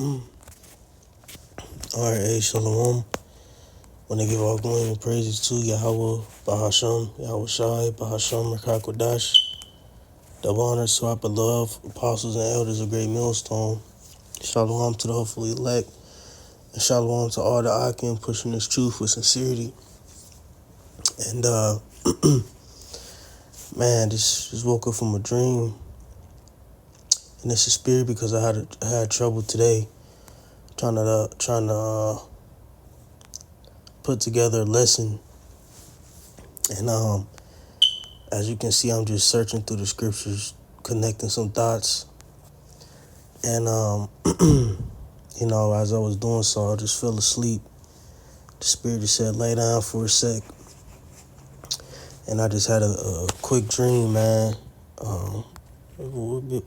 Alright, hey, Shalom. Want to give all glory and praises to Yahweh, Bahasham, Yahweh Shai, Bahasham, Rakakwadash. Double honors to our beloved apostles and elders of Great Millstone. Shalom to the hopefully elect. And shalom to all the Akim pushing this truth with sincerity. And, man, just woke up from a dream. And it's a spirit because I had trouble today trying to put together a lesson. And, as you can see, I'm just searching through the scriptures, connecting some thoughts. And, as I was doing so, I just fell asleep. The spirit just said, lay down for a sec. And I just had a quick dream, man. I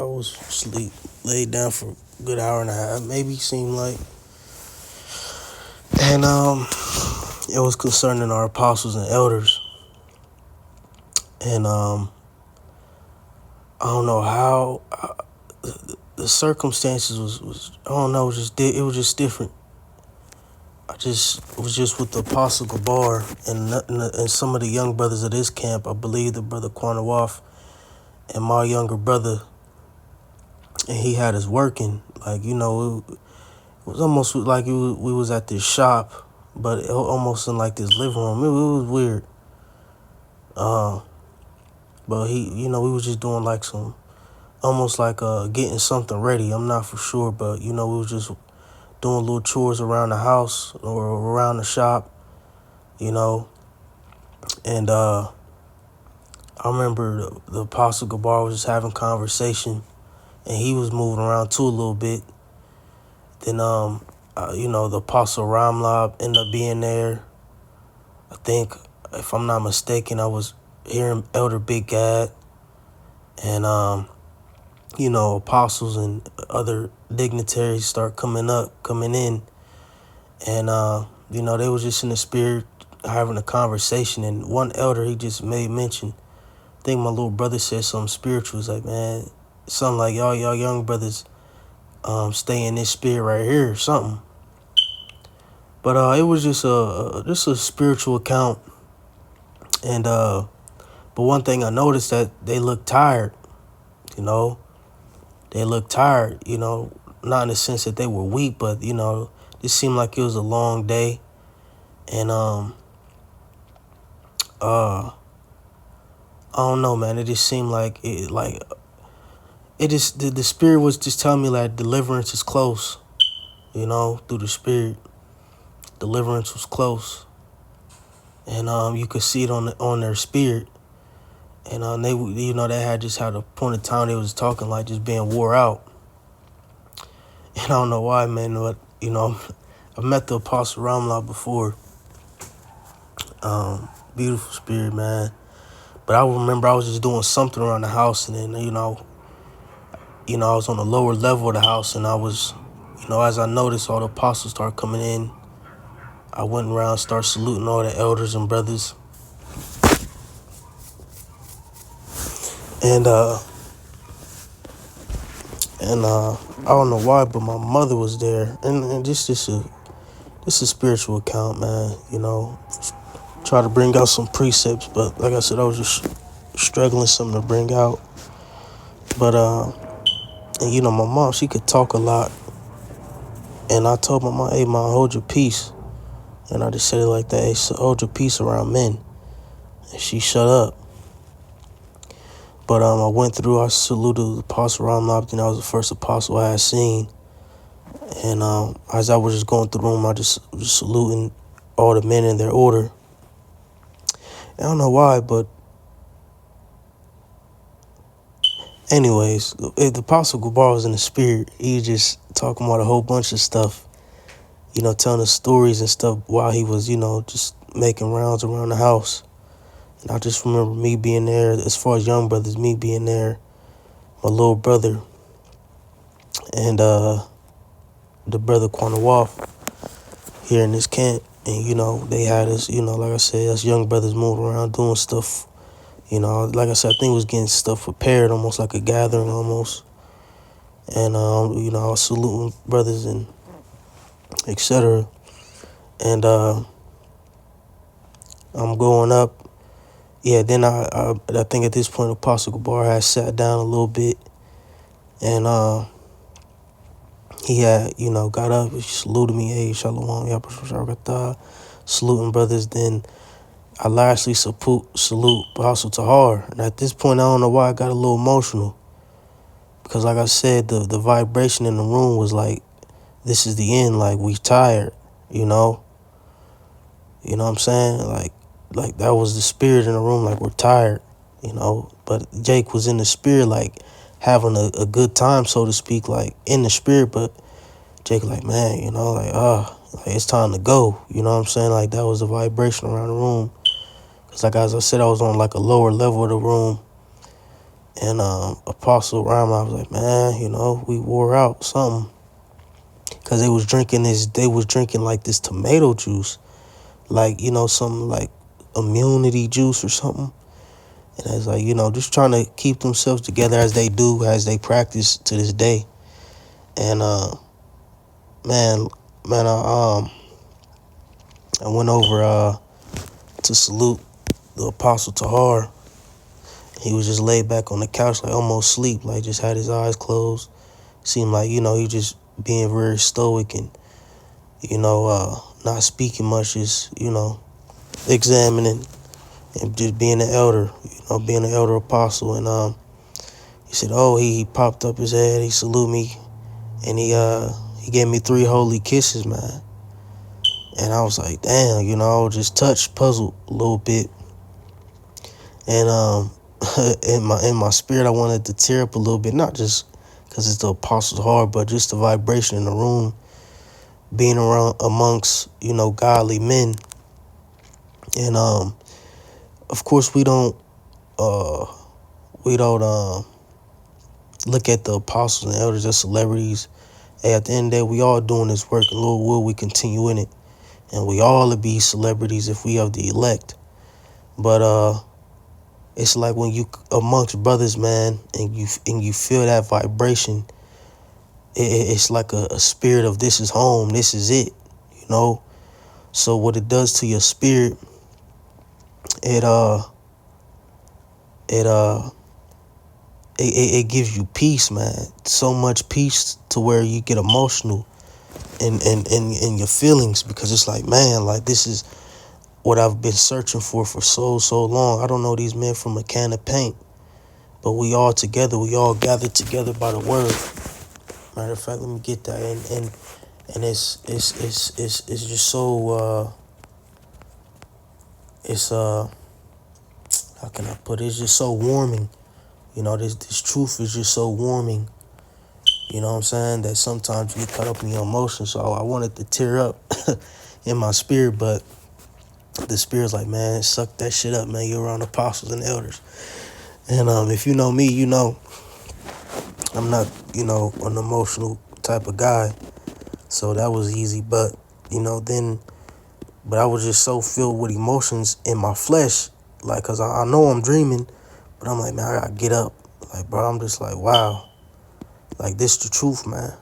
was asleep, laid down for a good hour and a half, maybe, seemed like. And it was concerning our apostles and elders. And I don't know how the circumstances was I don't know, it was just different. I was just with the Apostle Gabar and some of the young brothers of this camp. I believe the brother Quanawaf and my younger brother, and he had us working. Like, it was almost like we was at this shop, but almost in like this living room. It was weird. But we was just doing like some, almost like getting something ready. I'm not for sure, but we was just doing little chores around the house or around the shop, and I remember the Apostle Gabar was just having conversation, and he was moving around too a little bit. Then, the Apostle Ramlab ended up being there. I think, if I'm not mistaken, I was hearing Elder Big Gad and, apostles and other dignitaries start coming in. And, they was just in the spirit having a conversation. And one elder, he just made mention. I think my little brother said something spiritual. He's like, man, something like y'all young brothers stay in this spirit right here or something. But it was just a spiritual account. And but one thing I noticed that they looked tired, They looked tired, not in the sense that they were weak, but it seemed like it was a long day. And I don't know, man. It just seemed like the spirit was just telling me like deliverance is close, through the spirit. Deliverance was close. And you could see it on their spirit. And they had just had a point of time they was talking like just being wore out. And I don't know why, man, but I've met the Apostle Ramla before. Beautiful spirit, man. But I remember I was just doing something around the house, and then I was on the lower level of the house, and I was, as I noticed all the apostles start coming in, I went around, started saluting all the elders and brothers. And I don't know why, but my mother was there, and this a spiritual account, man. Try to bring out some precepts, but like I said, I was just struggling something to bring out. But and my mom, she could talk a lot, and I told my mom, "Hey, mom, hold your peace," and I just said it like that, "Hey, so hold your peace around men," and she shut up. But I went through, I saluted the Apostle Ramlab, and I was the first apostle I had seen. And as I was just going through the room, I just was saluting all the men in their order. I don't know why, but anyways, the Apostle Gabar was in the spirit. He was just talking about a whole bunch of stuff, telling us stories and stuff while he was, just making rounds around the house. And I just remember me being there, as far as young brothers, me being there, my little brother, and the brother Quanawaf here in this camp. And, they had us, like I said, us young brothers moving around doing stuff. Like I said, I think it was getting stuff prepared, almost like a gathering almost. And I was saluting brothers and etc. And I'm going up. Yeah, then I think at this point Apostle Gabar had sat down a little bit, and he had, got up, he saluted me, hey, Shalom, Yahweh, saluting brothers. Then I lastly salute Apostle Tahar. And at this point, I don't know why I got a little emotional. Because like I said, the vibration in the room was like, this is the end, like we tired, you know? You know what I'm saying? Like that was the spirit in the room, like we're tired, But Jake was in the spirit, like having a good time, so to speak, like in the spirit. But Jake like, man, like it's time to go. You know what I'm saying? Like that was the vibration around the room. Cause like as I said, I was on like a lower level of the room. And Apostle Rhyme, I was like, man, we wore out something. Cause they was drinking like this tomato juice. Like, something like immunity juice or something. And it's like, just trying to keep themselves together as they do, as they practice to this day. And man, I went over to salute the Apostle Tahar. He was just laid back on the couch, like almost asleep, like just had his eyes closed. Seemed like, he just being very stoic and, not speaking much, just, examining and just being an elder, being an elder apostle. And he said, oh, he popped up his head, he saluted me, and he gave me 3 holy kisses, man. And I was like, damn, I was just touched, puzzled a little bit. And in my spirit, I wanted to tear up a little bit, not just because it's the Apostles' heart, but just the vibration in the room, being around amongst, godly men. And of course, we don't look at the apostles and elders as celebrities. Hey, at the end of the day, we all doing this work, and Lord will we continue in it, and we all will be celebrities if we are the elect. But it's like when you amongst brothers, man, and you feel that vibration. It's like a spirit of this is home, this is it, So what it does to your spirit, it gives you peace, man. So much peace to where you get emotional in your feelings, because it's like, man, like this is what I've been searching for so long. I don't know these men from a can of paint, but we all together, we all gathered together by the word. Matter of fact, let me get that. And it's just so how can I put it? It's just so warming. This truth is just so warming. You know what I'm saying? That sometimes you get caught up in your emotions. So I wanted to tear up in my spirit, but the spirit's like, man, suck that shit up, man. You're around apostles and elders. And if you know me, I'm not, an emotional type of guy. So that was easy. But, but I was just so filled with emotions in my flesh. Like, cause I know I'm dreaming, but I'm like, man, I gotta get up. Like, bro, I'm just like, wow. Like, this the truth, man.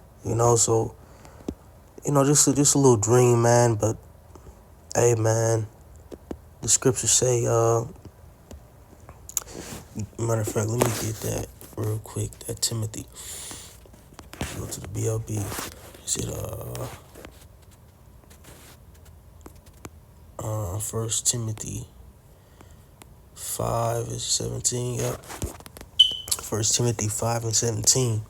So, just a little dream, man. But, hey, man, the scriptures say, matter of fact, let me get that real quick. That Timothy. Go to the BLB. Is it, 1 Timothy 5 and 17, yep. 1 Timothy 5 and 17.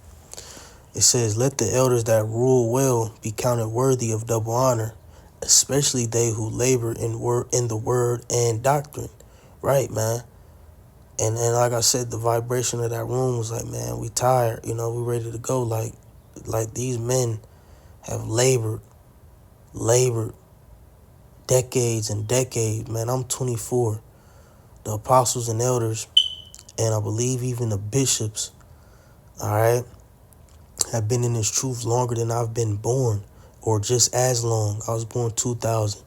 It says, let the elders that rule well be counted worthy of double honor, especially they who labor in the word and doctrine. Right, man. And like I said, the vibration of that room was like, man, we tired, we ready to go. Like these men have labored decades and decades, man. I'm 24. The apostles and elders, and I believe even the bishops, all right, have been in this truth longer than I've been born, or just as long. I was born 2000,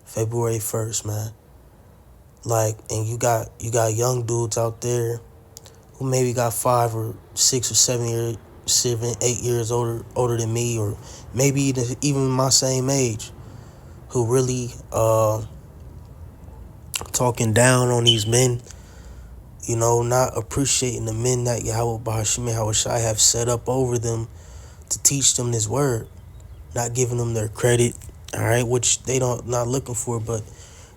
February 1st, man. Like, and you got young dudes out there who maybe got 5 or 6 or 7 7, 8 years older than me, or maybe even my same age, who really talking down on these men, not appreciating the men that Yahweh Bahashim and Hawashai have set up over them to teach them this word, not giving them their credit, all right, which they not looking for, but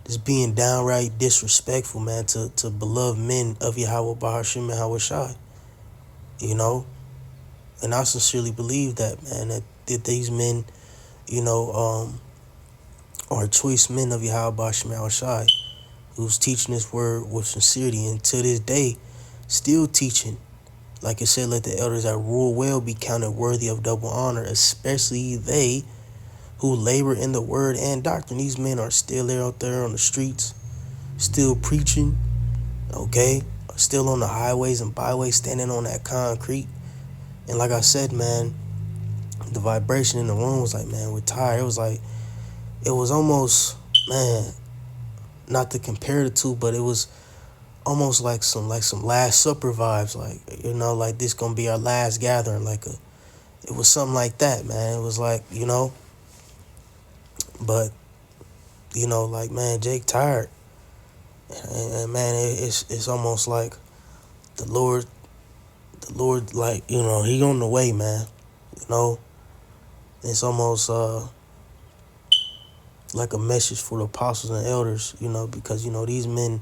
just being downright disrespectful, man, to beloved men of Yahweh Bahashim and Hawashai, and I sincerely believe that, man, that these men, are choice men of Yahweh Bahashim and Hawashai, who's teaching this word with sincerity, and to this day, still teaching. Like it said, let the elders that rule well be counted worthy of double honor, especially they who labor in the word and doctrine. These men are still out there on the streets, still preaching, okay? Still on the highways and byways, standing on that concrete. And like I said, man, the vibration in the room was like, man, we're tired. It was almost, man, not to compare the two, but it was almost like some Last Supper vibes, like this gonna be our last gathering, it was something like that, man. It was like, but like, man, Jake tired, and man, it's almost like the Lord, like, he on the way, man. It's almost like a message for the apostles and elders, because these men.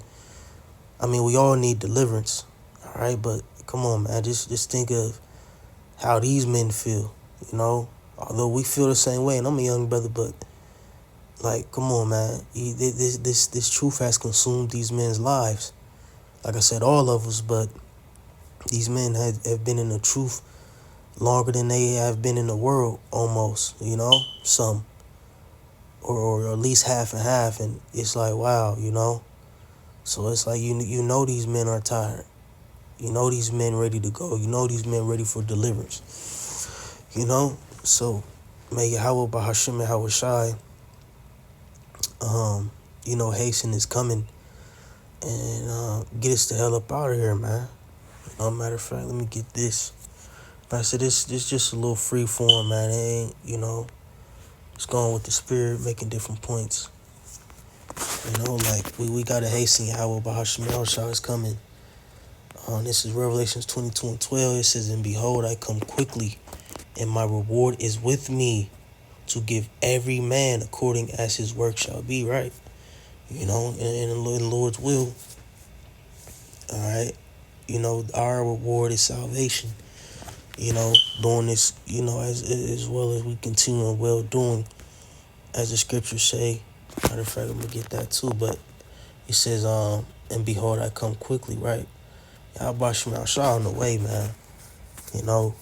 I mean, we all need deliverance, all right? But come on, man, just think of how these men feel, Although we feel the same way, and I'm a young brother, but like, come on, man, this truth has consumed these men's lives. Like I said, all of us, but these men have been in the truth longer than they have been in the world, almost, some, or at least half and half, and it's like, wow, So it's like, these men are tired. These men ready to go. These men ready for deliverance. So may Yahweh Bahashim and Hawashai, hasten his coming and get us the hell up out of here, man. Matter of fact, let me get this. Like I said, this just a little free form, man. It ain't, it's going with the spirit, making different points. Like we gotta hasten Yahweh Bahashim and Hawashai is coming. This is Revelations 22:12. It says, and behold, I come quickly, and my reward is with me to give every man according as his work shall be, right? In the Lord's will. All right. Our reward is salvation. Doing this, as well as we continue in well doing, as the scriptures say. Matter of fact, I'm gonna get that too, but it says, and behold, I come quickly, right? Yahweh Shema Shah on the way, man.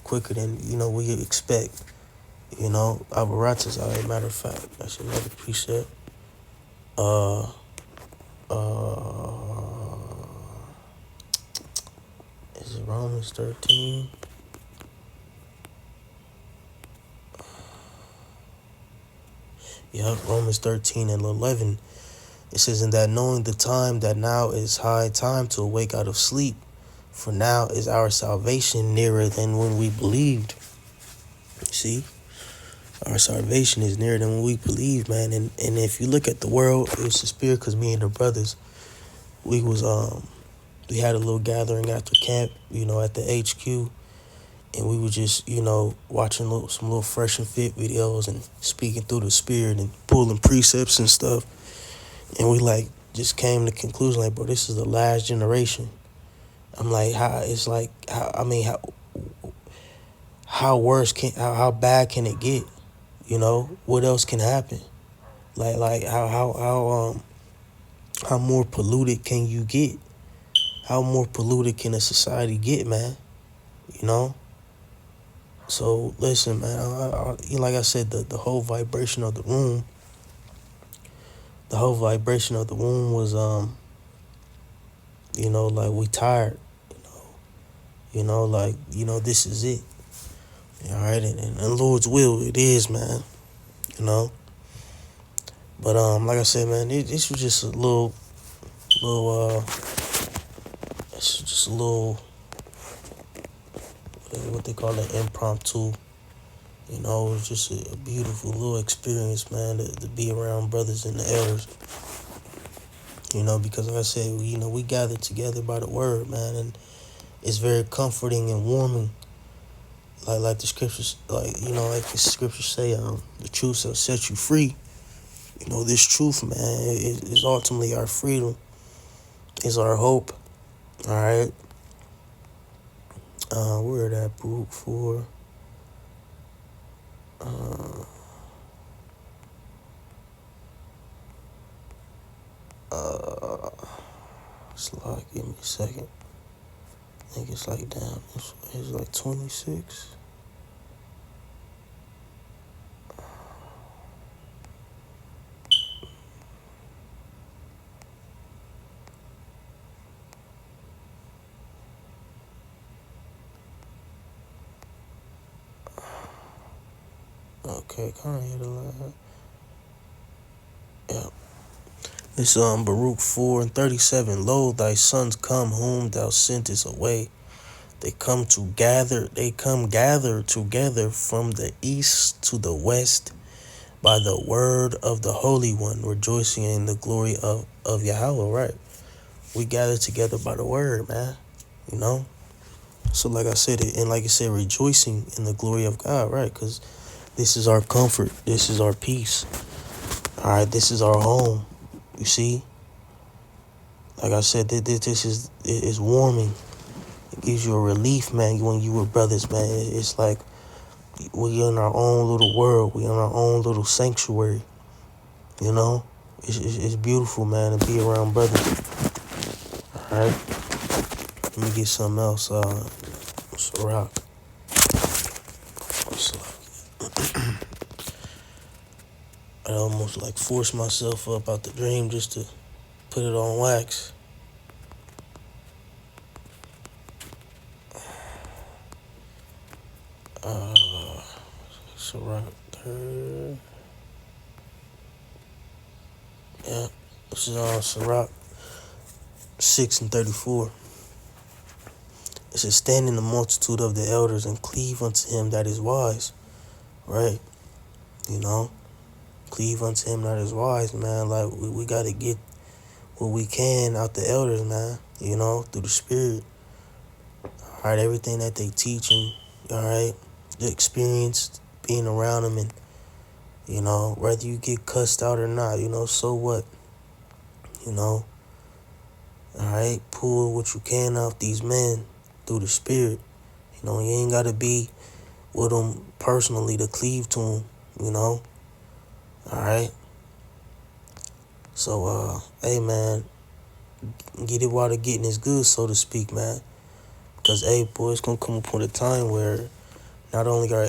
Quicker than, we expect. Alvarata's all right, matter of fact. That's another precept. Is it Romans 13? Yep, Romans 13 and 11. It says, in that knowing the time, that now is high time to awake out of sleep, for now is our salvation nearer than when we believed. See? Our salvation is nearer than when we believed, man. And if you look at the world, it was the spirit, because me and the brothers, we had a little gathering after camp, at the HQ. And we were just, watching some little Fresh and Fit videos and speaking through the spirit and pulling precepts and stuff. And we just came to the conclusion, bro, this is the last generation. I'm like, how bad can it get? What else can happen? How more polluted can you get? How more polluted can a society get, man? So listen, man, I like I said, the whole vibration of the room, was, we tired, this is it. All right, and Lord's will, it is, man, But like I said, man, this was just a little, it's just a little, what they call an impromptu. You know, it's just a beautiful little experience, man, to be around brothers and the elders. You know, because like I said, you know, we gather together by the word, man, and it's very comforting and warming. Like the scriptures, like the scriptures say, the truth shall set you free. You know, this truth, man, is ultimately our freedom. Is our hope. All right. We're at Baruch 4. Give me a second. I think it's like down. It's like 26. Okay, kind of hit a lot. Yeah. It's Baruch 4:37. Lo, thy sons come whom thou sentest away. They come gather together from the east to the west by the word of the Holy One, rejoicing in the glory of Yahweh, right? We gather together by the word, man. You know? So like I said, and like I said, rejoicing in the glory of God, right? Because this is our comfort. This is our peace. All right, this is our home. You see? Like I said, this is warming. It gives you a relief, man, when you with brothers, man. It's like we in our own little world. We in our own little sanctuary. You know? It's beautiful, man, to be around brothers. All right? Let me get something else. It's a rock. I almost like forced myself up out the dream just to put it on wax. It's a rock. Yeah, this is Sirach 6:34. It says, stand in the multitude of the elders and cleave unto him that is wise. Right? You know? Cleave unto him that is wise, man. Like, we got to get what we can out the elders, man. You know? Through the spirit. All right? Everything that they teaching. All right? The experience, being around them, and, you know, whether you get cussed out or not, you know, so what? You know? All right? Pull what you can off these men through the spirit. You know, you ain't got to be with them personally to cleave to them, you know? All right? So, hey, man, get it while the getting is good, so to speak, man. Because, hey, boy, it's going to come upon a time where not only are